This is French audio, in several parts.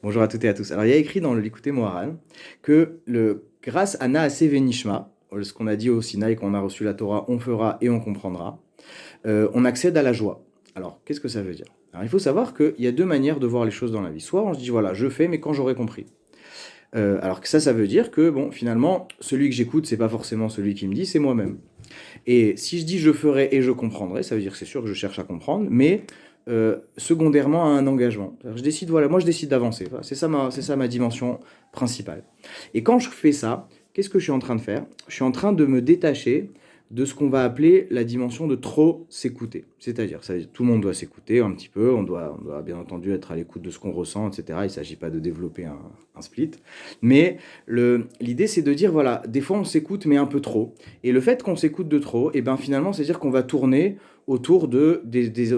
Bonjour à toutes et à tous. Alors, il y a écrit dans le Likutei Moharan que grâce à Naaseh Venishma, ce qu'on a dit au Sinaï, quand on a reçu la Torah, on fera et on comprendra, on accède à la joie. Alors, qu'est-ce que ça veut dire? Alors, il faut savoir qu'il y a deux manières de voir les choses dans la vie. Soit on se dit, voilà, je fais, mais quand j'aurai compris. Alors que ça veut dire que, bon, finalement, celui que j'écoute, c'est pas forcément celui qui me dit, c'est moi-même. Et si je dis je ferai et je comprendrai, ça veut dire que c'est sûr que je cherche à comprendre, mais secondairement à un engagement. Je décide, voilà, moi je décide d'avancer. Voilà, c'est ça ma dimension principale. Et quand je fais ça, qu'est-ce que je suis en train de faire? Je suis en train de me détacher de ce qu'on va appeler la dimension de trop s'écouter. C'est-à-dire, tout le monde doit s'écouter un petit peu, on doit bien entendu être à l'écoute de ce qu'on ressent, etc. Il ne s'agit pas de développer un split. Mais l'idée, c'est de dire, voilà, des fois on s'écoute, mais un peu trop. Et le fait qu'on s'écoute de trop, et ben finalement, c'est-à-dire qu'on va tourner autour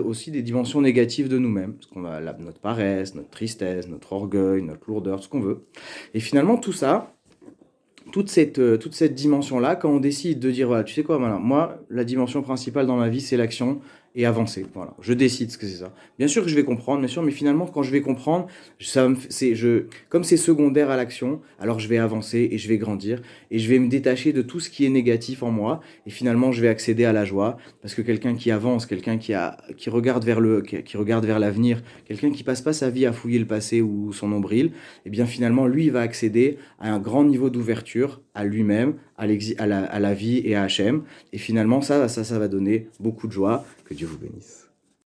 aussi des dimensions négatives de nous-mêmes. Parce qu'on a notre paresse, notre tristesse, notre orgueil, notre lourdeur, ce qu'on veut. Et finalement, tout ça, toute cette dimension-là, quand on décide de dire, voilà, tu sais quoi, voilà, moi, la dimension principale dans ma vie, c'est l'action et avancer. Voilà, je décide ce que c'est ça. Bien sûr que je vais comprendre, bien sûr, mais finalement, quand je vais comprendre, comme c'est secondaire à l'action, alors je vais avancer et je vais grandir et je vais me détacher de tout ce qui est négatif en moi et finalement, je vais accéder à la joie parce que quelqu'un qui avance, quelqu'un qui regarde qui regarde vers l'avenir, quelqu'un qui passe pas sa vie à fouiller le passé ou son nombril, et bien finalement, lui, il va accéder à un grand niveau d'ouverture à lui-même, à la vie et à Hachem. Et finalement, ça va donner beaucoup de joie. Que Dieu vous bénisse.